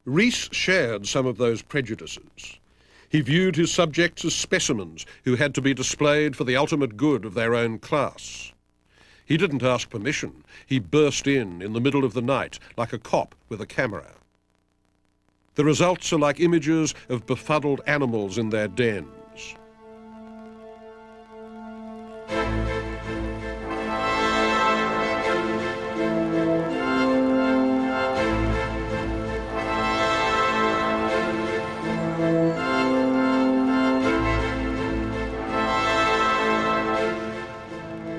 Rees shared some of those prejudices. He viewed his subjects as specimens who had to be displayed for the ultimate good of their own class. He didn't ask permission. He burst in the middle of the night, like a cop with a camera. The results are like images of befuddled animals in their dens.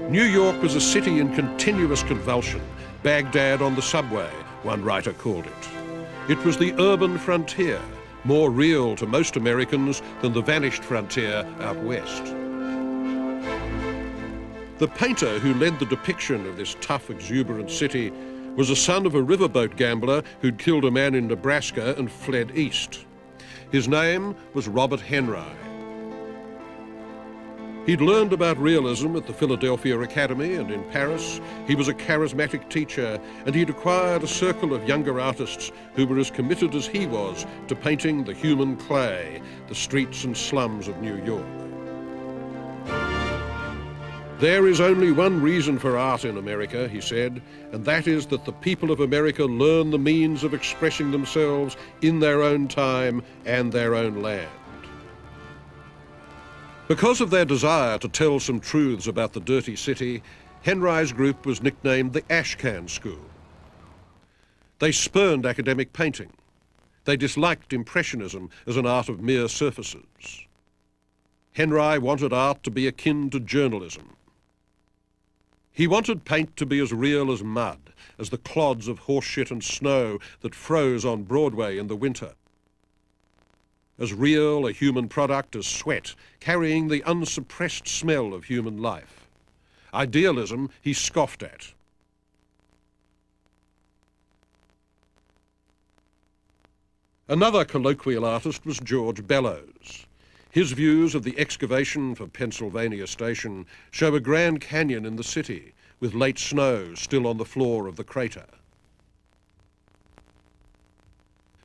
New York was a city in continuous convulsion, Baghdad on the subway, one writer called it. It was the urban frontier, more real to most Americans than the vanished frontier out west. The painter who led the depiction of this tough, exuberant city was a son of a riverboat gambler who'd killed a man in Nebraska and fled east. His name was Robert Henry. He'd learned about realism at the Philadelphia Academy and in Paris. He was a charismatic teacher, and he'd acquired a circle of younger artists who were as committed as he was to painting the human clay, the streets and slums of New York. There is only one reason for art in America, he said, and that is that the people of America learn the means of expressing themselves in their own time and their own land. Because of their desire to tell some truths about the dirty city, Henry's group was nicknamed the Ashcan School. They spurned academic painting. They disliked Impressionism as an art of mere surfaces. Henry wanted art to be akin to journalism. He wanted paint to be as real as mud, as the clods of horseshit and snow that froze on Broadway in the winter. As real a human product as sweat, carrying the unsuppressed smell of human life. Idealism he scoffed at. Another colloquial artist was George Bellows. His views of the excavation for Pennsylvania Station show a Grand Canyon in the city, with late snow still on the floor of the crater.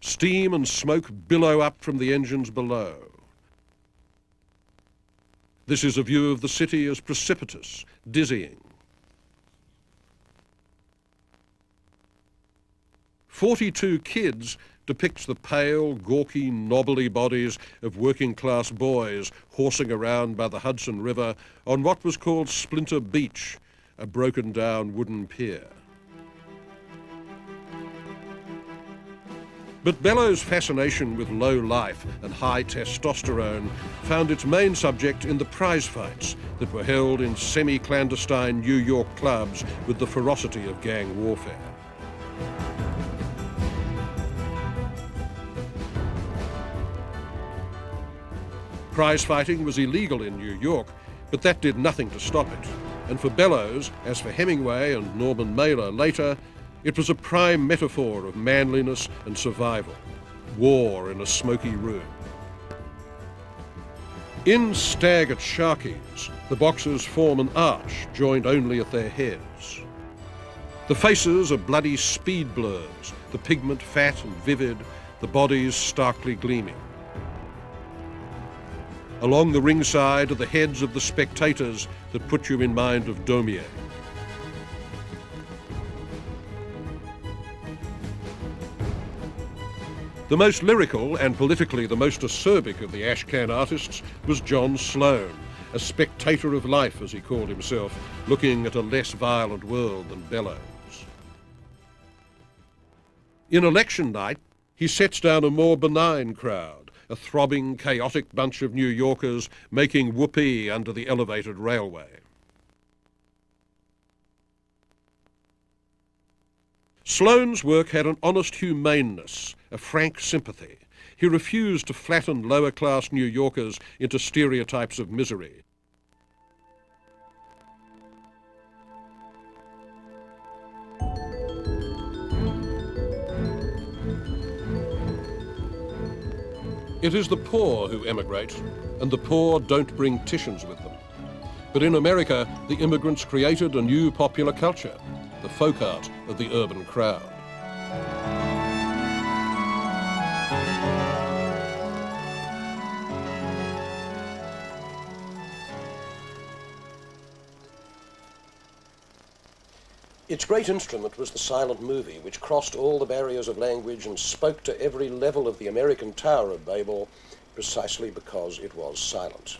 Steam and smoke billow up from the engines below. This is a view of the city as precipitous, dizzying. 42 Kids depicts the pale, gawky, knobbly bodies of working-class boys horsing around by the Hudson River on what was called Splinter Beach, a broken-down wooden pier. But Bellows' fascination with low life and high testosterone found its main subject in the prize fights that were held in semi-clandestine New York clubs with the ferocity of gang warfare. Prize fighting was illegal in New York, but that did nothing to stop it. And for Bellows, as for Hemingway and Norman Mailer later, it was a prime metaphor of manliness and survival, war in a smoky room. In Stag at Sharky's, the boxers form an arch joined only at their heads. The faces are bloody speed blurs, the pigment fat and vivid, the bodies starkly gleaming. Along the ringside are the heads of the spectators that put you in mind of Daumier. The most lyrical and politically the most acerbic of the Ashcan artists was John Sloan, a spectator of life, as he called himself, looking at a less violent world than Bellows. In election night, he sets down a more benign crowd, a throbbing, chaotic bunch of New Yorkers making whoopee under the elevated railway. Sloane's work had an honest humaneness, a frank sympathy. He refused to flatten lower-class New Yorkers into stereotypes of misery. It is the poor who emigrate, and the poor don't bring Titians with them. But in America, the immigrants created a new popular culture, the folk art of the urban crowd. Its great instrument was the silent movie, which crossed all the barriers of language and spoke to every level of the American Tower of Babel precisely because it was silent.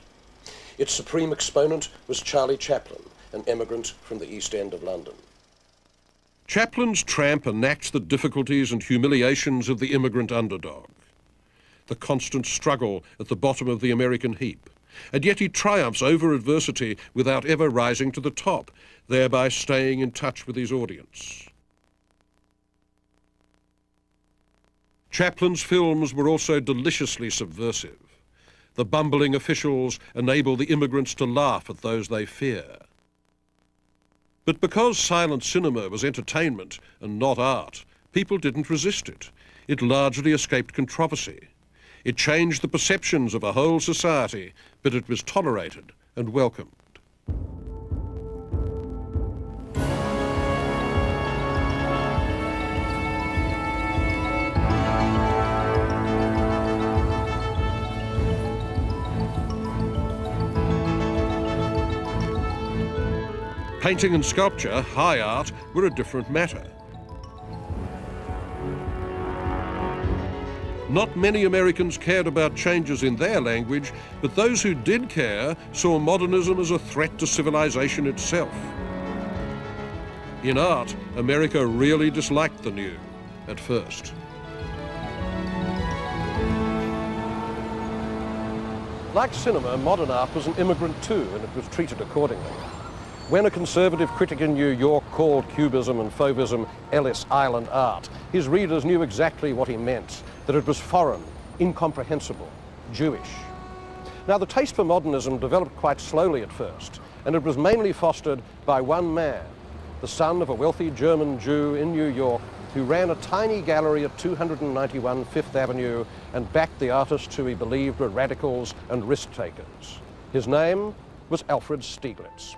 Its supreme exponent was Charlie Chaplin, an emigrant from the East End of London. Chaplin's tramp enacts the difficulties and humiliations of the immigrant underdog, the constant struggle at the bottom of the American heap, and yet he triumphs over adversity without ever rising to the top, thereby staying in touch with his audience. Chaplin's films were also deliciously subversive. The bumbling officials enable the immigrants to laugh at those they fear. But because silent cinema was entertainment and not art, people didn't resist it. It largely escaped controversy. It changed the perceptions of a whole society, but it was tolerated and welcomed. Painting and sculpture, high art, were a different matter. Not many Americans cared about changes in their language, but those who did care saw modernism as a threat to civilization itself. In art, America really disliked the new, at first. Like cinema, modern art was an immigrant too, and it was treated accordingly. When a conservative critic in New York called Cubism and Fauvism Ellis Island art, his readers knew exactly what he meant, that it was foreign, incomprehensible, Jewish. Now, the taste for modernism developed quite slowly at first, and it was mainly fostered by one man, the son of a wealthy German Jew in New York who ran a tiny gallery at 291 Fifth Avenue and backed the artists who he believed were radicals and risk-takers. His name was Alfred Stieglitz.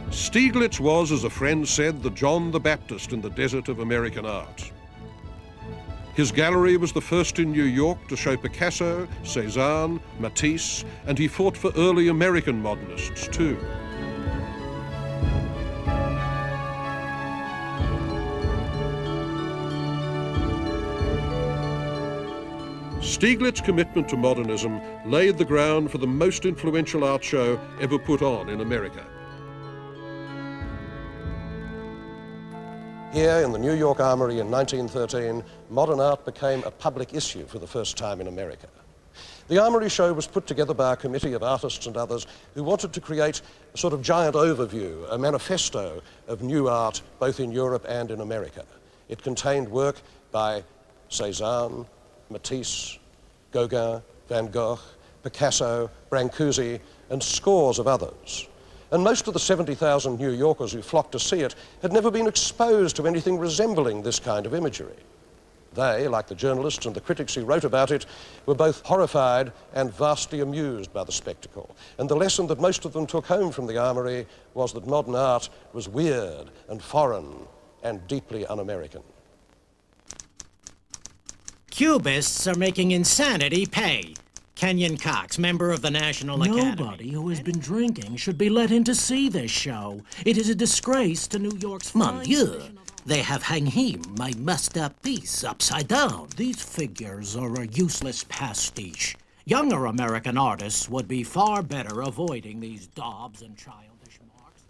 Stieglitz was, as a friend said, the John the Baptist in the desert of American art. His gallery was the first in New York to show Picasso, Cézanne, Matisse, and he fought for early American modernists too. Stieglitz's commitment to modernism laid the ground for the most influential art show ever put on in America. Here in the New York Armory in 1913, modern art became a public issue for the first time in America. The Armory show was put together by a committee of artists and others who wanted to create a sort of giant overview, a manifesto of new art both in Europe and in America. It contained work by Cézanne, Matisse, Gauguin, Van Gogh, Picasso, Brancusi, and scores of others. And most of the 70,000 New Yorkers who flocked to see it had never been exposed to anything resembling this kind of imagery. They, like the journalists and the critics who wrote about it, were both horrified and vastly amused by the spectacle. And the lesson that most of them took home from the Armory was that modern art was weird and foreign and deeply un-American. Cubists are making insanity pay. Kenyon Cox, member of the National Academy. Nobody who has been drinking should be let in to see this show. It is a disgrace to New York's Mon Dieu, they have hung him, my masterpiece, upside down. These figures are a useless pastiche. Younger American artists would be far better avoiding these daubs and childish marks.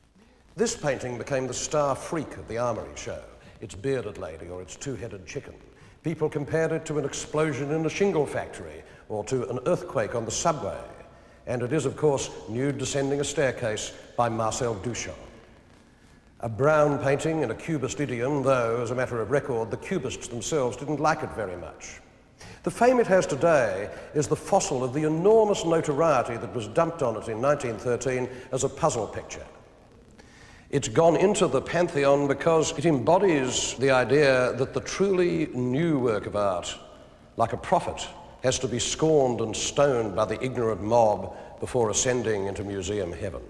This painting became the star freak of the Armory show, its bearded lady or its two-headed chicken. People compared it to an explosion in a shingle factory or to an earthquake on the subway. And it is, of course, Nude Descending a Staircase by Marcel Duchamp. A brown painting in a Cubist idiom, though, as a matter of record, the Cubists themselves didn't like it very much. The fame it has today is the fossil of the enormous notoriety that was dumped on it in 1913 as a puzzle picture. It's gone into the pantheon because it embodies the idea that the truly new work of art, like a prophet, has to be scorned and stoned by the ignorant mob before ascending into museum heaven.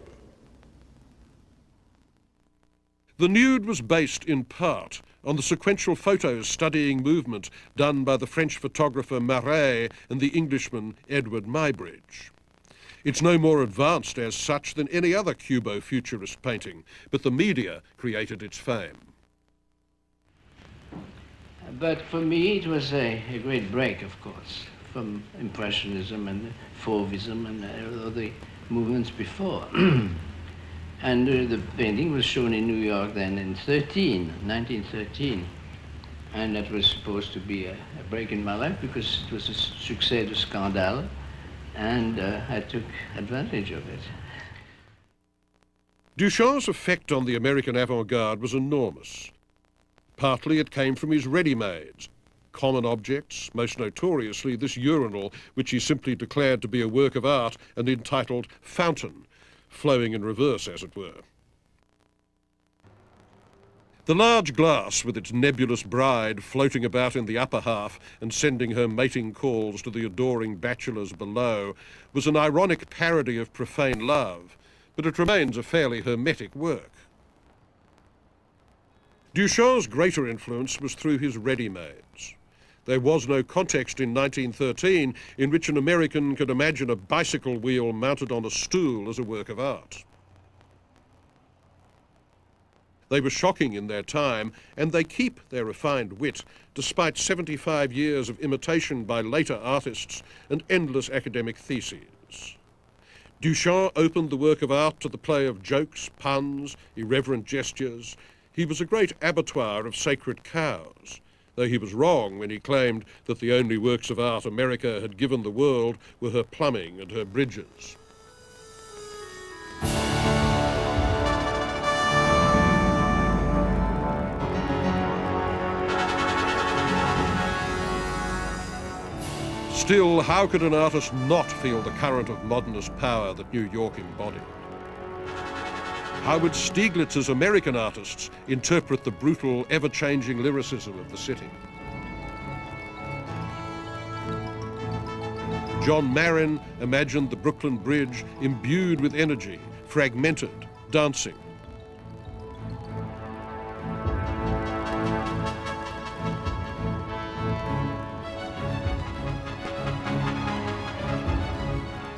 The nude was based in part on the sequential photos studying movement done by the French photographer Marais and the Englishman Edward Muybridge. It's no more advanced as such than any other Cubo-futurist painting, but the media created its fame. But for me, it was a great break, of course, from Impressionism and Fauvism and all the movements before. And the painting was shown in New York then in 1913. And that was supposed to be a break in my life because it was a succès de scandale, and I took advantage of it. Duchamp's effect on the American avant-garde was enormous. Partly it came from his ready-mades, common objects, most notoriously this urinal, which he simply declared to be a work of art and entitled Fountain, flowing in reverse, as it were. The large glass, with its nebulous bride floating about in the upper half and sending her mating calls to the adoring bachelors below, was an ironic parody of profane love, but it remains a fairly hermetic work. Duchamp's greater influence was through his ready-mades. There was no context in 1913 in which an American could imagine a bicycle wheel mounted on a stool as a work of art. They were shocking in their time, and they keep their refined wit despite 75 years of imitation by later artists and endless academic theses. Duchamp opened the work of art to the play of jokes, puns, irreverent gestures. He was a great abattoir of sacred cows, though he was wrong when he claimed that the only works of art America had given the world were her plumbing and her bridges. Still, how could an artist not feel the current of modernist power that New York embodied? How would Stieglitz's American artists interpret the brutal, ever-changing lyricism of the city? John Marin imagined the Brooklyn Bridge imbued with energy, fragmented, dancing.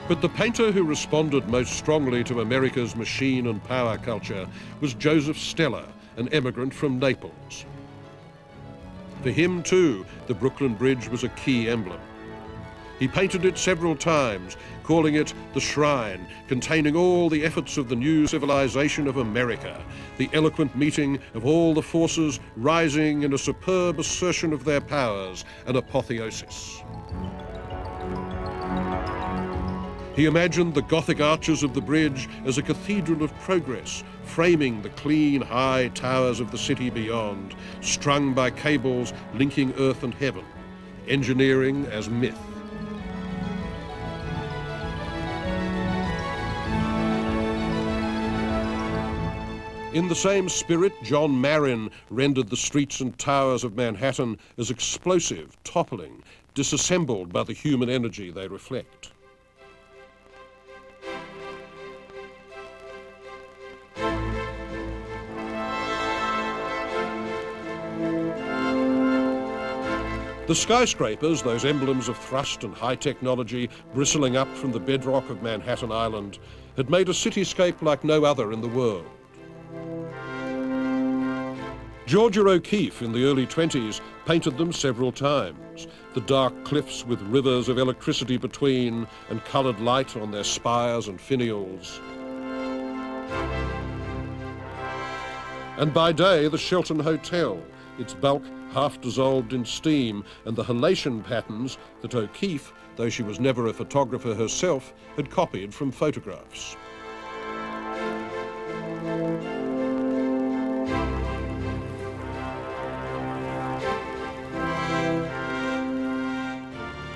But the painter who responded most strongly to America's machine and power culture was Joseph Stella, an emigrant from Naples. For him, too, the Brooklyn Bridge was a key emblem. He painted it several times, calling it the shrine, containing all the efforts of the new civilization of America, the eloquent meeting of all the forces rising in a superb assertion of their powers, an apotheosis. He imagined the Gothic arches of the bridge as a cathedral of progress, framing the clean, high towers of the city beyond, strung by cables linking earth and heaven, engineering as myth. In the same spirit, John Marin rendered the streets and towers of Manhattan as explosive, toppling, disassembled by the human energy they reflect. The skyscrapers, those emblems of thrust and high technology bristling up from the bedrock of Manhattan Island, had made a cityscape like no other in the world. Georgia O'Keeffe in the early 20s painted them several times, the dark cliffs with rivers of electricity between and coloured light on their spires and finials. And by day, the Shelton Hotel, its bulk half dissolved in steam, and the halation patterns that O'Keeffe, though she was never a photographer herself, had copied from photographs.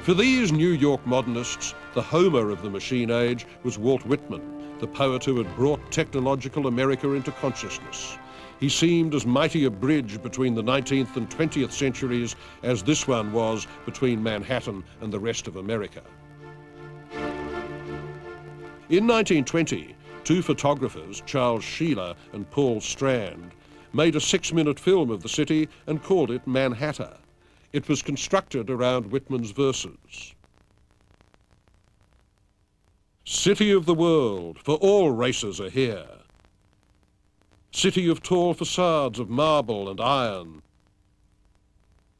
For these New York modernists, the Homer of the machine age was Walt Whitman, the poet who had brought technological America into consciousness. He seemed as mighty a bridge between the 19th and 20th centuries as this one was between Manhattan and the rest of America. In 1920, two photographers, Charles Sheeler and Paul Strand, made a 6-minute film of the city and called it Manhattan. It was constructed around Whitman's verses. City of the world, for all races are here. City of tall facades of marble and iron.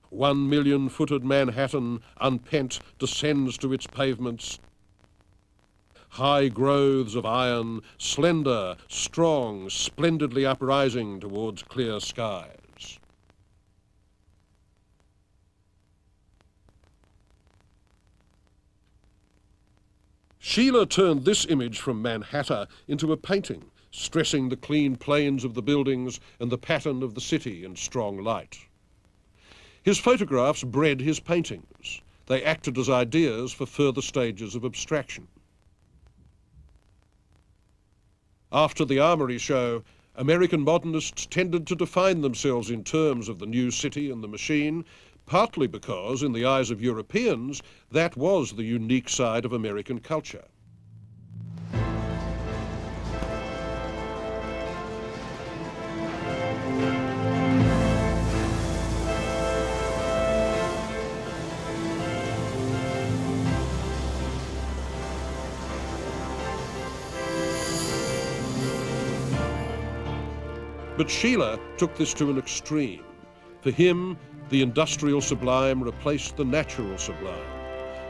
1 million-footed Manhattan, unpent, descends to its pavements. High growths of iron, slender, strong, splendidly uprising towards clear skies. Sheila turned this image from Manhattan into a painting, stressing the clean plains of the buildings and the pattern of the city in strong light. His photographs bred his paintings. They acted as ideas for further stages of abstraction. After the Armory show, American modernists tended to define themselves in terms of the new city and the machine, partly because, in the eyes of Europeans, that was the unique side of American culture. But Sheila took this to an extreme. For him, the industrial sublime replaced the natural sublime.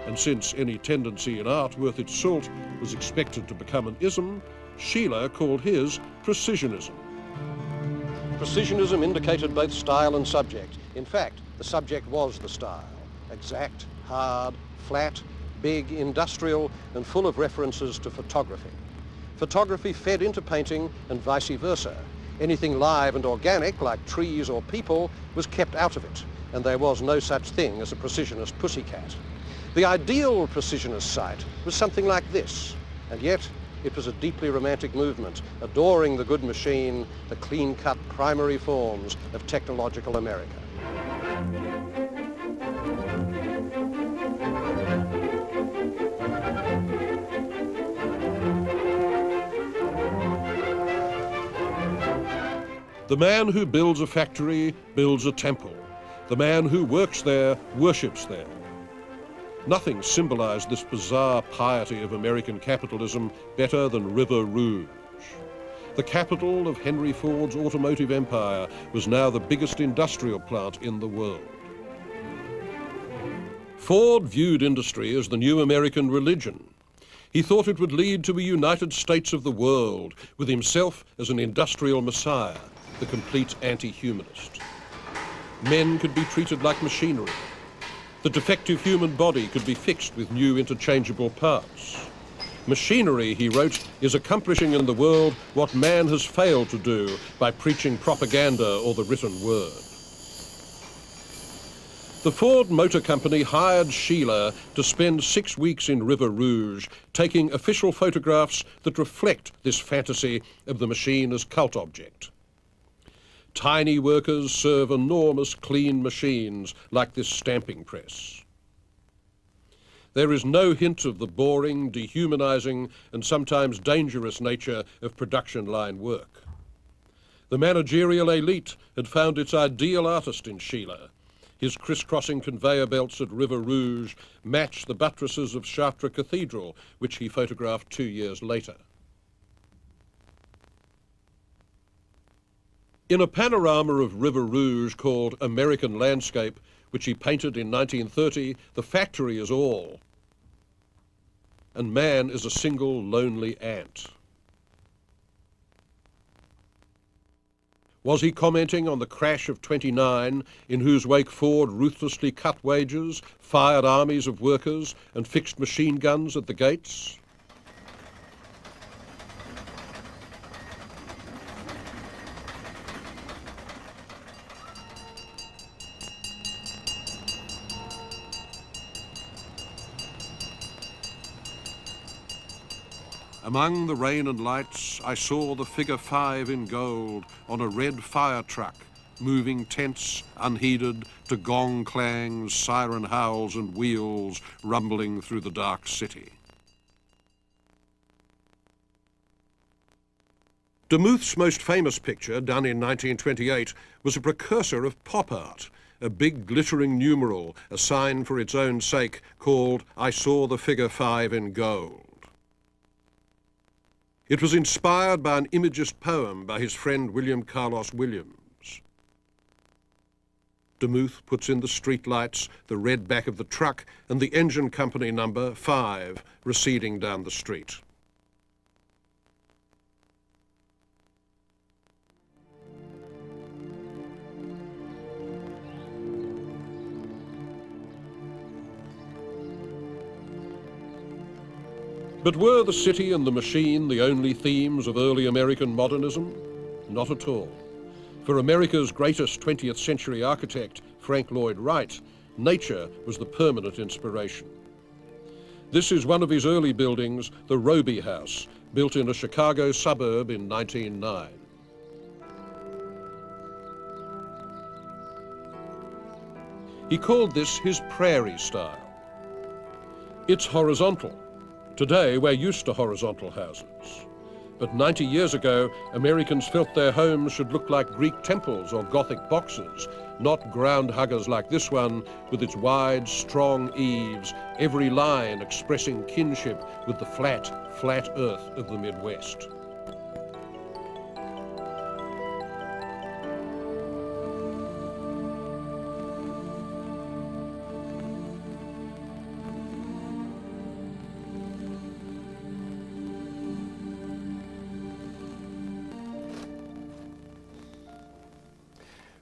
And since any tendency in art worth its salt was expected to become an ism, Sheila called his precisionism. Precisionism indicated both style and subject. In fact, the subject was the style. Exact, hard, flat, big, industrial, and full of references to photography. Photography fed into painting and vice versa. Anything live and organic, like trees or people, was kept out of it, and there was no such thing as a precisionist pussycat. The ideal precisionist site was something like this, and yet it was a deeply romantic movement, adoring the good machine, the clean-cut primary forms of technological America. The man who builds a factory builds a temple. The man who works there worships there. Nothing symbolized this bizarre piety of American capitalism better than River Rouge. The capital of Henry Ford's automotive empire was now the biggest industrial plant in the world. Ford viewed industry as the new American religion. He thought it would lead to a United States of the world, with himself as an industrial messiah, the complete anti-humanist. Men could be treated like machinery. The defective human body could be fixed with new interchangeable parts. Machinery, he wrote, is accomplishing in the world what man has failed to do by preaching propaganda or the written word. The Ford Motor Company hired Sheila to spend 6 weeks in River Rouge, taking official photographs that reflect this fantasy of the machine as cult object. Tiny workers serve enormous clean machines like this stamping press. There is no hint of the boring, dehumanizing, and sometimes dangerous nature of production line work. The managerial elite had found its ideal artist in Sheila. His crisscrossing conveyor belts at River Rouge match the buttresses of Chartres Cathedral, which he photographed 2 years later. In a panorama of River Rouge called American Landscape, which he painted in 1930, the factory is all, and man is a single lonely ant. Was he commenting on the crash of '29, in whose wake Ford ruthlessly cut wages, fired armies of workers, and fixed machine guns at the gates? Among the rain and lights, I saw the figure 5 in gold on a red fire truck, moving tense, unheeded, to gong clangs, siren howls and wheels rumbling through the dark city. Demuth's most famous picture, done in 1928, was a precursor of pop art, a big glittering numeral, a sign for its own sake, called I Saw the Figure 5 in Gold. It was inspired by an imagist poem by his friend William Carlos Williams. Demuth puts in the streetlights, the red back of the truck, and the engine company number 5 receding down the street. But were the city and the machine the only themes of early American modernism? Not at all. For America's greatest 20th century architect, Frank Lloyd Wright, nature was the permanent inspiration. This is one of his early buildings, the Roby House, built in a Chicago suburb in 1909. He called this his prairie style. It's horizontal. Today, we're used to horizontal houses. But 90 years ago, Americans felt their homes should look like Greek temples or Gothic boxes, not ground huggers like this one, with its wide, strong eaves, every line expressing kinship with the flat earth of the Midwest.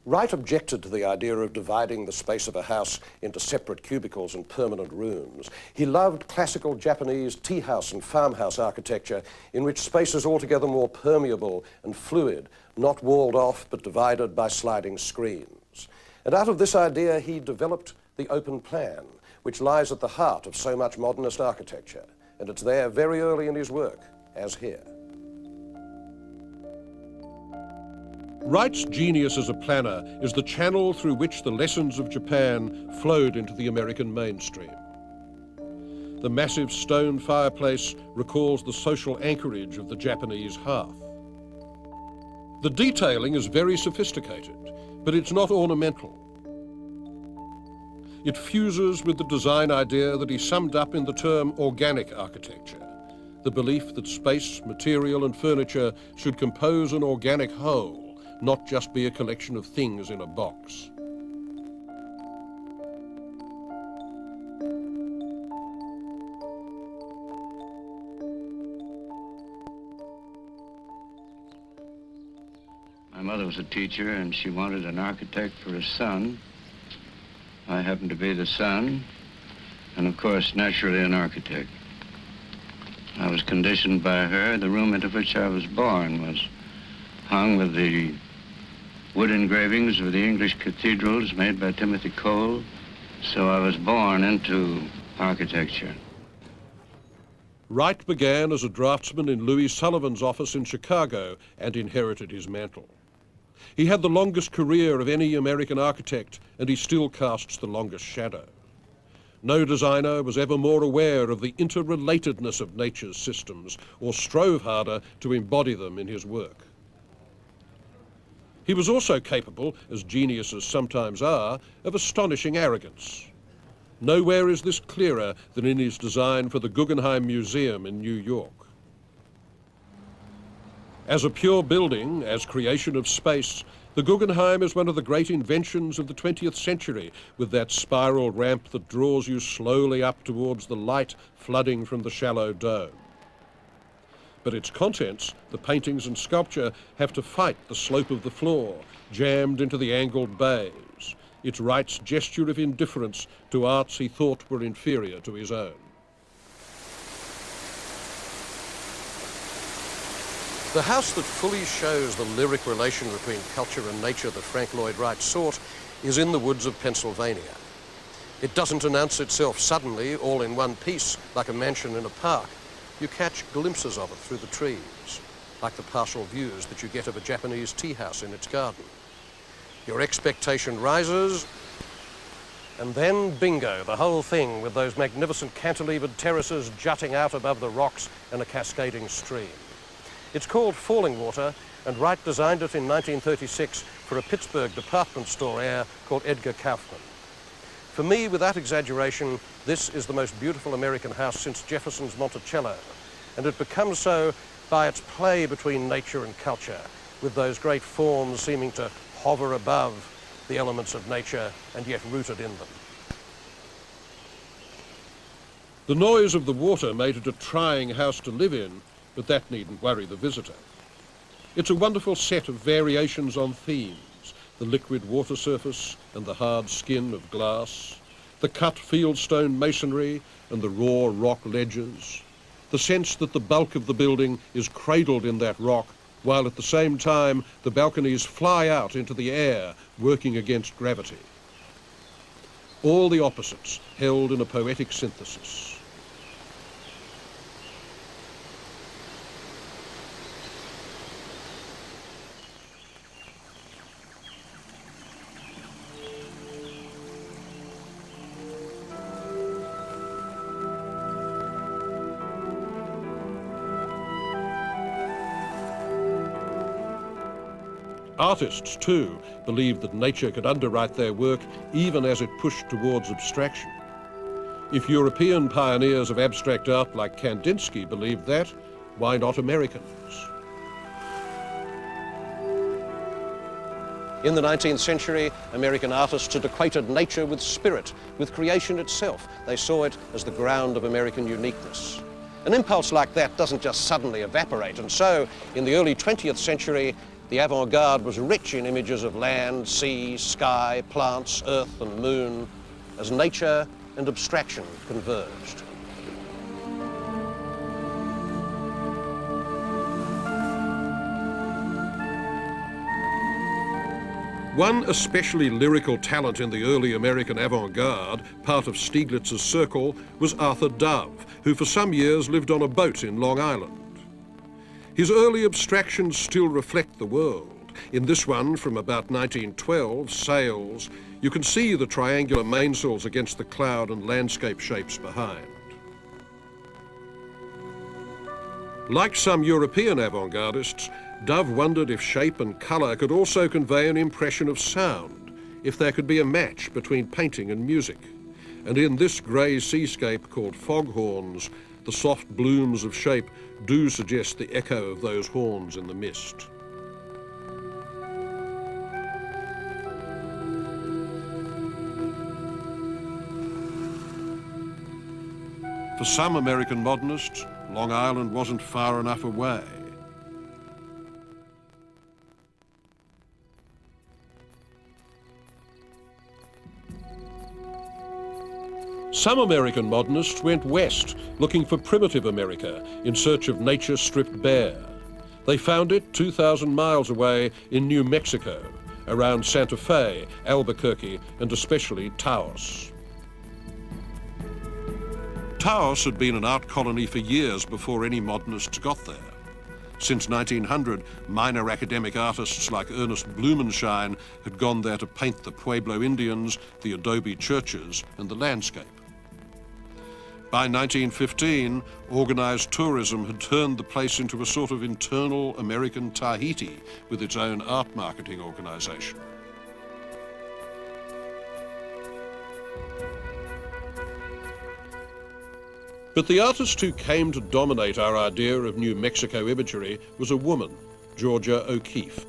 Wright objected to the idea of dividing the space of a house into separate cubicles and permanent rooms. He loved classical Japanese tea house and farmhouse architecture in which space is altogether more permeable and fluid, not walled off but divided by sliding screens. And out of this idea he developed the open plan, which lies at the heart of so much modernist architecture. And it's there very early in his work, as here. Wright's genius as a planner is the channel through which the lessons of Japan flowed into the American mainstream. The massive stone fireplace recalls the social anchorage of the Japanese hearth. The detailing is very sophisticated, but it's not ornamental. It fuses with the design idea that he summed up in the term organic architecture, the belief that space, material and furniture should compose an organic whole, not just be a collection of things in a box. My mother was a teacher, and she wanted an architect for a son. I happened to be the son, and of course, naturally an architect. I was conditioned by her. The room into which I was born was hung with the wood engravings of the English cathedrals made by Timothy Cole. So I was born into architecture. Wright began as a draftsman in Louis Sullivan's office in Chicago and inherited his mantle. He had the longest career of any American architect, and he still casts the longest shadow. No designer was ever more aware of the interrelatedness of nature's systems or strove harder to embody them in his work. He was also capable, as geniuses sometimes are, of astonishing arrogance. Nowhere is this clearer than in his design for the Guggenheim Museum in New York. As a pure building, as creation of space, the Guggenheim is one of the great inventions of the 20th century, with that spiral ramp that draws you slowly up towards the light flooding from the shallow dome. But its contents, the paintings and sculpture, have to fight the slope of the floor, jammed into the angled bays. It's Wright's gesture of indifference to arts he thought were inferior to his own. The house that fully shows the lyric relation between culture and nature that Frank Lloyd Wright sought is in the woods of Pennsylvania. It doesn't announce itself suddenly, all in one piece, like a mansion in a park. You catch glimpses of it through the trees, like the partial views that you get of a Japanese tea house in its garden. Your expectation rises, and then bingo, the whole thing with those magnificent cantilevered terraces jutting out above the rocks and a cascading stream. It's called Falling Water, and Wright designed it in 1936 for a Pittsburgh department store heir called Edgar Kaufman. For me, without exaggeration, this is the most beautiful American house since Jefferson's Monticello, and it becomes so by its play between nature and culture, with those great forms seeming to hover above the elements of nature and yet rooted in them. The noise of the water made it a trying house to live in, but that needn't worry the visitor. It's a wonderful set of variations on themes: the liquid water surface and the hard skin of glass, the cut fieldstone masonry and the raw rock ledges, the sense that the bulk of the building is cradled in that rock, while at the same time the balconies fly out into the air, working against gravity. All the opposites held in a poetic synthesis. Artists, too, believed that nature could underwrite their work even as it pushed towards abstraction. If European pioneers of abstract art like Kandinsky believed that, why not Americans? In the 19th century, American artists had equated nature with spirit, with creation itself. They saw it as the ground of American uniqueness. An impulse like that doesn't just suddenly evaporate, and so, in the early 20th century, the avant-garde was rich in images of land, sea, sky, plants, earth and moon, as nature and abstraction converged. One especially lyrical talent in the early American avant-garde, part of Stieglitz's circle, was Arthur Dove, who for some years lived on a boat in Long Island. His early abstractions still reflect the world. In this one, from about 1912, Sails, you can see the triangular mainsails against the cloud and landscape shapes behind. Like some European avant-gardists, Dove wondered if shape and colour could also convey an impression of sound, if there could be a match between painting and music. And in this grey seascape called foghorns, the soft blooms of shape do suggest the echo of those horns in the mist. For some American modernists, Long Island wasn't far enough away. Some American modernists went west, looking for primitive America, in search of nature stripped bare. They found it 2,000 miles away in New Mexico, around Santa Fe, Albuquerque, and especially Taos. Taos had been an art colony for years before any modernists got there. Since 1900, minor academic artists like Ernest Blumenschein had gone there to paint the Pueblo Indians, the adobe churches, and the landscape. By 1915, organised tourism had turned the place into a sort of internal American Tahiti with its own art marketing organisation. But the artist who came to dominate our idea of New Mexico imagery was a woman, Georgia O'Keeffe.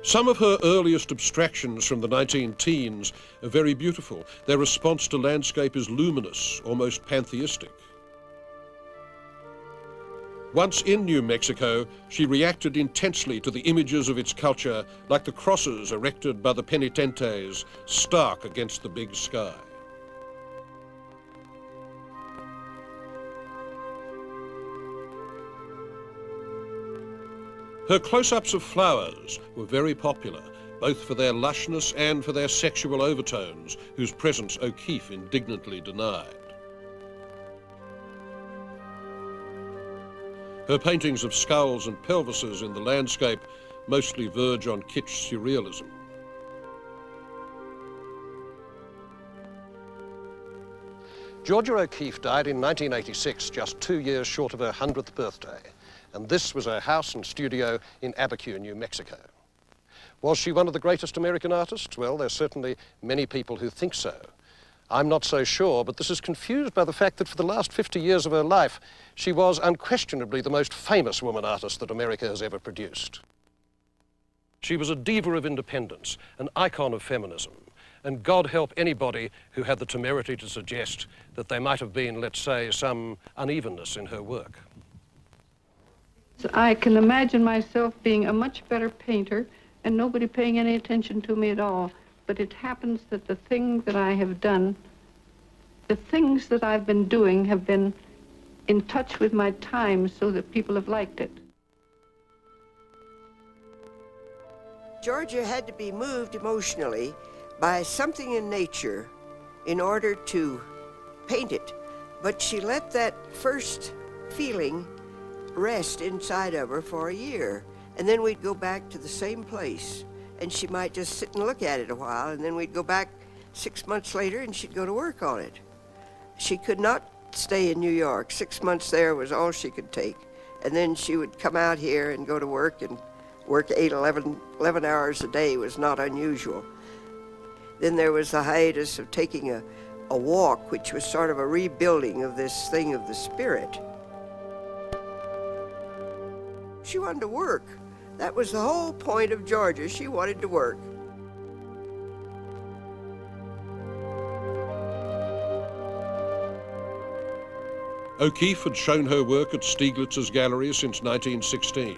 Some of her earliest abstractions from the 19-teens are very beautiful. Their response to landscape is luminous, almost pantheistic. Once in New Mexico, she reacted intensely to the images of its culture, like the crosses erected by the penitentes, stark against the big sky. Her close-ups of flowers were very popular, both for their lushness and for their sexual overtones, whose presence O'Keeffe indignantly denied. Her paintings of skulls and pelvises in the landscape mostly verge on kitsch surrealism. Georgia O'Keeffe died in 1986, just 2 years short of her 100th birthday, and this was her house and studio in Abiquiu, New Mexico. Was she one of the greatest American artists? Well, there's certainly many people who think so. I'm not so sure, but this is confused by the fact that for the last 50 years of her life, she was unquestionably the most famous woman artist that America has ever produced. She was a diva of independence, an icon of feminism, and God help anybody who had the temerity to suggest that there might have been, let's say, some unevenness in her work. I can imagine myself being a much better painter and nobody paying any attention to me at all. But it happens that the things that I have done, the things that I've been doing have been in touch with my time so that people have liked it. Georgia had to be moved emotionally by something in nature in order to paint it. But she let that first feeling rest inside of her for a year. And then we'd go back to the same place. And she might just sit and look at it a while, and then we'd go back 6 months later and she'd go to work on it. She could not stay in New York. 6 months there was all she could take. And then she would come out here and go to work, and work 11 hours a day was not unusual. Then there was the hiatus of taking a walk, which was sort of a rebuilding of this thing of the spirit. She wanted to work. That was the whole point of Georgia. She wanted to work. O'Keeffe had shown her work at Stieglitz's gallery since 1916.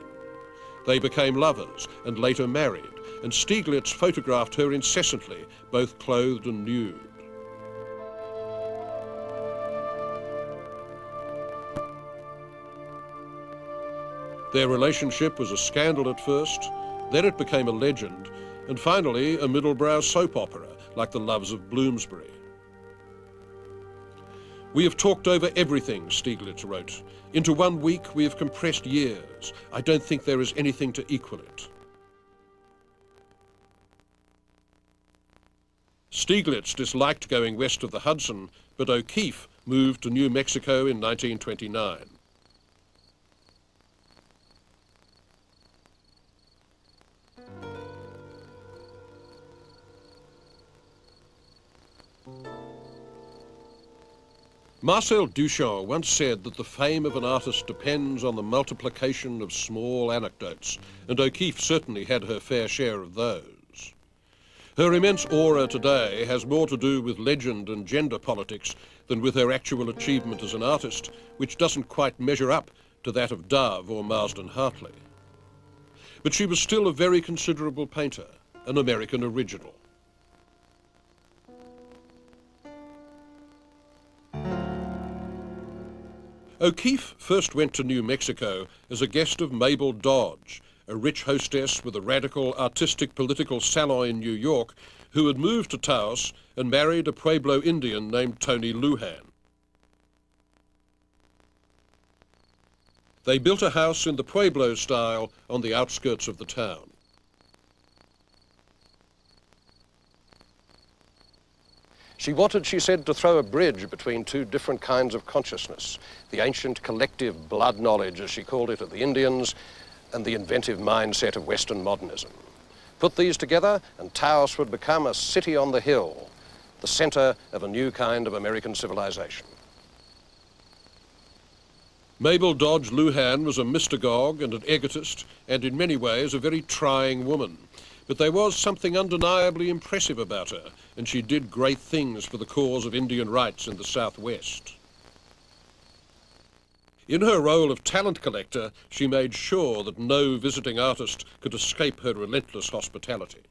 They became lovers and later married, and Stieglitz photographed her incessantly, both clothed and nude. Their relationship was a scandal at first, then it became a legend, and finally a middlebrow soap opera like The Loves of Bloomsbury. "We have talked over everything," Stieglitz wrote. "Into 1 week we have compressed years. I don't think there is anything to equal it." Stieglitz disliked going west of the Hudson, but O'Keeffe moved to New Mexico in 1929. Marcel Duchamp once said that the fame of an artist depends on the multiplication of small anecdotes, and O'Keeffe certainly had her fair share of those. Her immense aura today has more to do with legend and gender politics than with her actual achievement as an artist, which doesn't quite measure up to that of Dove or Marsden Hartley. But she was still a very considerable painter, an American original. O'Keeffe first went to New Mexico as a guest of Mabel Dodge, a rich hostess with a radical artistic political salon in New York, who had moved to Taos and married a Pueblo Indian named Tony Lujan. They built a house in the Pueblo style on the outskirts of the town. She wanted, she said, to throw a bridge between two different kinds of consciousness, the ancient collective blood knowledge, as she called it, of the Indians, and the inventive mindset of Western modernism. Put these together, and Taos would become a city on the hill, the center of a new kind of American civilization. Mabel Dodge Lujan was a mystagogue and an egotist, and in many ways a very trying woman. But there was something undeniably impressive about her, and she did great things for the cause of Indian rights in the Southwest. In her role of talent collector, she made sure that no visiting artist could escape her relentless hospitality.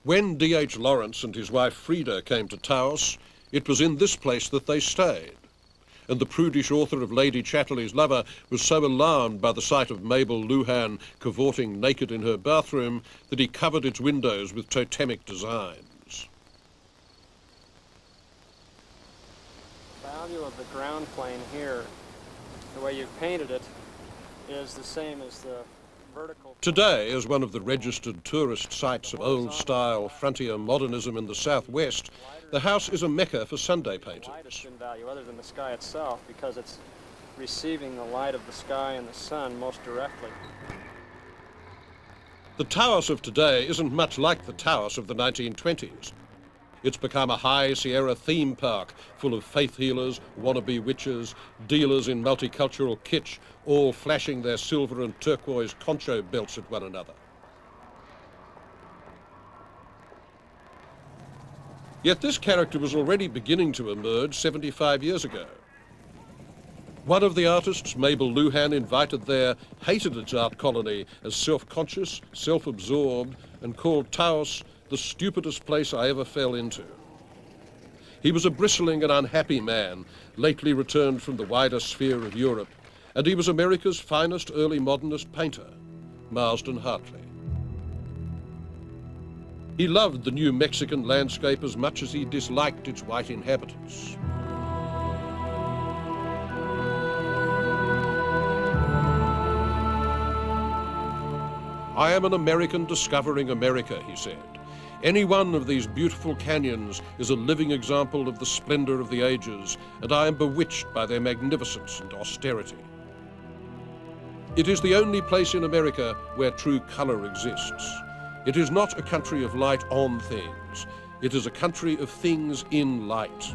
When D.H. Lawrence and his wife Frida came to Taos, it was in this place that they stayed. And the prudish author of Lady Chatterley's Lover was so alarmed by the sight of Mabel Lujan cavorting naked in her bathroom that he covered its windows with totemic designs. The value of the ground plane here, the way you've painted it, is the same as the vertical. Today, as one of the registered tourist sites of old-style frontier modernism in the Southwest, the house is a mecca for Sunday painters. Lightest in value other than the sky itself, because it's receiving the light of the sky and the sun most directly. The Taos of today isn't much like the Taos of the 1920s. It's become a high Sierra theme park full of faith healers, wannabe witches, dealers in multicultural kitsch, all flashing their silver and turquoise concho belts at one another. Yet this character was already beginning to emerge 75 years ago. One of the artists, Mabel Luhan, invited there, hated its art colony as self-conscious, self-absorbed, and called Taos the stupidest place I ever fell into. He was a bristling and unhappy man, lately returned from the wider sphere of Europe, and he was America's finest early modernist painter, Marsden Hartley. He loved the New Mexican landscape as much as he disliked its white inhabitants. I am an American discovering America, he said. Any one of these beautiful canyons is a living example of the splendor of the ages, and I am bewitched by their magnificence and austerity. It is the only place in America where true color exists. It is not a country of light on things. It is a country of things in light.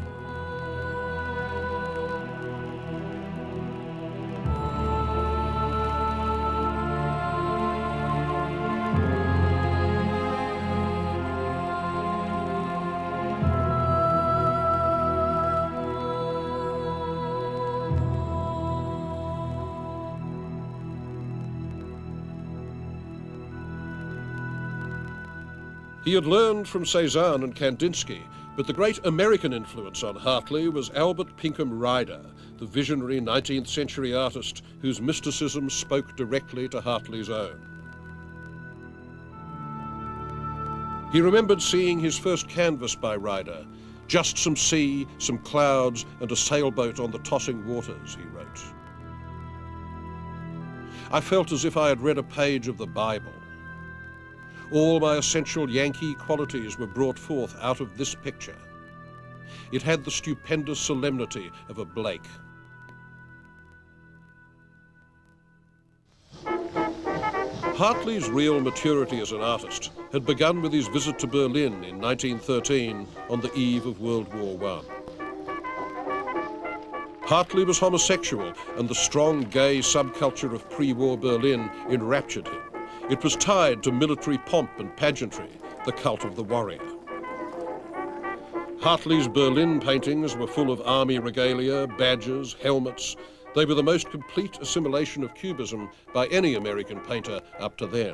He had learned from Cézanne and Kandinsky, but the great American influence on Hartley was Albert Pinkham Ryder, the visionary 19th century artist whose mysticism spoke directly to Hartley's own. He remembered seeing his first canvas by Ryder, just some sea, some clouds, and a sailboat on the tossing waters, he wrote. I felt as if I had read a page of the Bible. All my essential Yankee qualities were brought forth out of this picture. It had the stupendous solemnity of a Blake. Hartley's real maturity as an artist had begun with his visit to Berlin in 1913 on the eve of World War I. Hartley was homosexual, and the strong gay subculture of pre-war Berlin enraptured him. It was tied to military pomp and pageantry, the cult of the warrior. Hartley's Berlin paintings were full of army regalia, badges, helmets. They were the most complete assimilation of Cubism by any American painter up to then.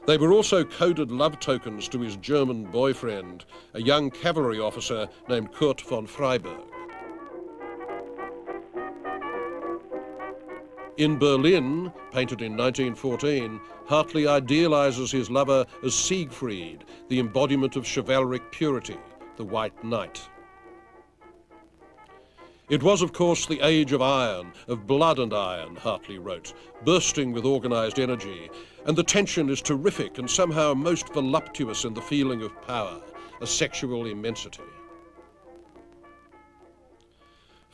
They were also coded love tokens to his German boyfriend, a young cavalry officer named Kurt von Freiberg. In Berlin, painted in 1914, Hartley idealizes his lover as Siegfried, the embodiment of chivalric purity, the White Knight. It was, of course, the age of iron, of blood and iron, Hartley wrote, bursting with organized energy, and the tension is terrific and somehow most voluptuous in the feeling of power, a sexual immensity.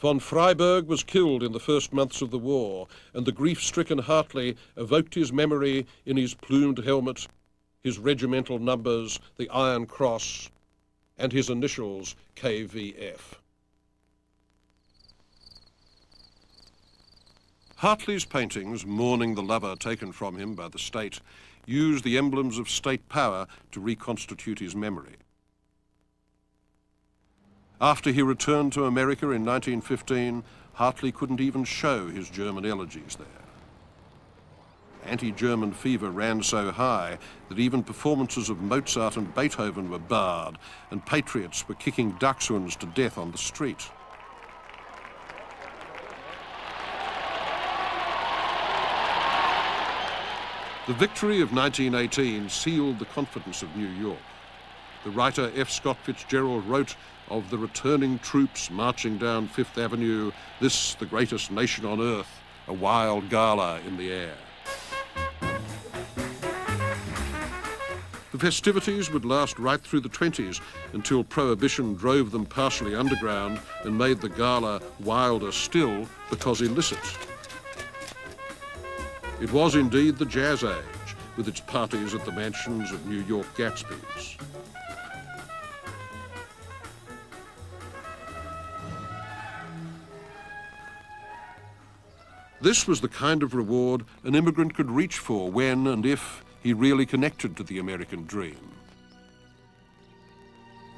Von Freiberg was killed in the first months of the war, and the grief-stricken Hartley evoked his memory in his plumed helmet, his regimental numbers, the Iron Cross, and his initials, KVF. Hartley's paintings, mourning the lover taken from him by the state, used the emblems of state power to reconstitute his memory. After he returned to America in 1915, Hartley couldn't even show his German elegies there. Anti-German fever ran so high that even performances of Mozart and Beethoven were barred, and patriots were kicking dachshunds to death on the street. The victory of 1918 sealed the confidence of New York. The writer F. Scott Fitzgerald wrote of the returning troops marching down Fifth Avenue, this, the greatest nation on earth, a wild gala in the air. The festivities would last right through the 20s until Prohibition drove them partially underground and made the gala wilder still because illicit. It was indeed the Jazz Age, with its parties at the mansions of New York Gatsbys. This was the kind of reward an immigrant could reach for when and if he really connected to the American dream.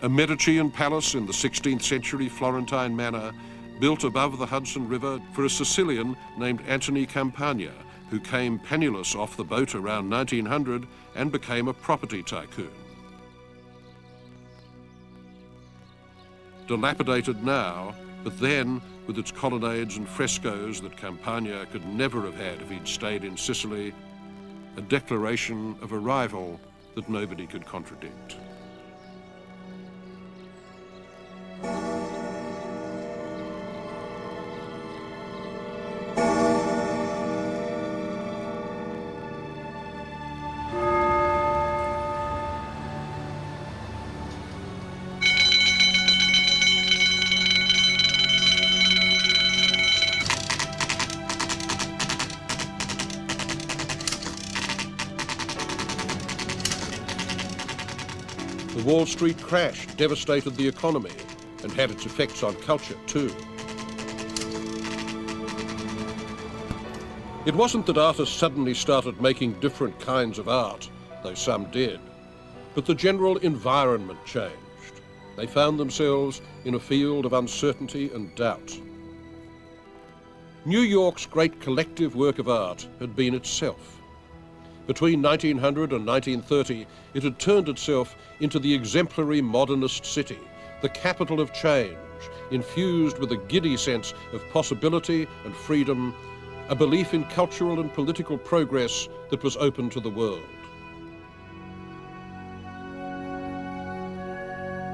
A Medicean palace in the 16th century Florentine manor, built above the Hudson River for a Sicilian named Anthony Campagna, who came penniless off the boat around 1900 and became a property tycoon. Dilapidated now, but then, with its colonnades and frescoes that Campagna could never have had if he'd stayed in Sicily, a declaration of arrival that nobody could contradict. The Wall Street crash devastated the economy and had its effects on culture too. It wasn't that artists suddenly started making different kinds of art, though some did, but the general environment changed. They found themselves in a field of uncertainty and doubt. New York's great collective work of art had been itself. Between 1900 and 1930, it had turned itself into the exemplary modernist city, the capital of change, infused with a giddy sense of possibility and freedom, a belief in cultural and political progress that was open to the world.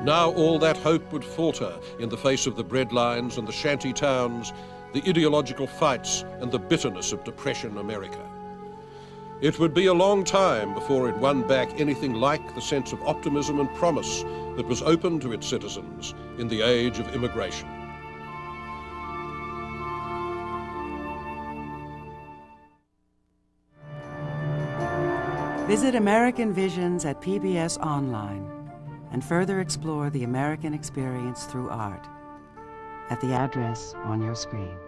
Now all that hope would falter in the face of the breadlines and the shanty towns, the ideological fights and the bitterness of Depression America. It would be a long time before it won back anything like the sense of optimism and promise that was open to its citizens in the age of immigration. Visit American Visions at PBS Online and further explore the American experience through art at the address on your screen.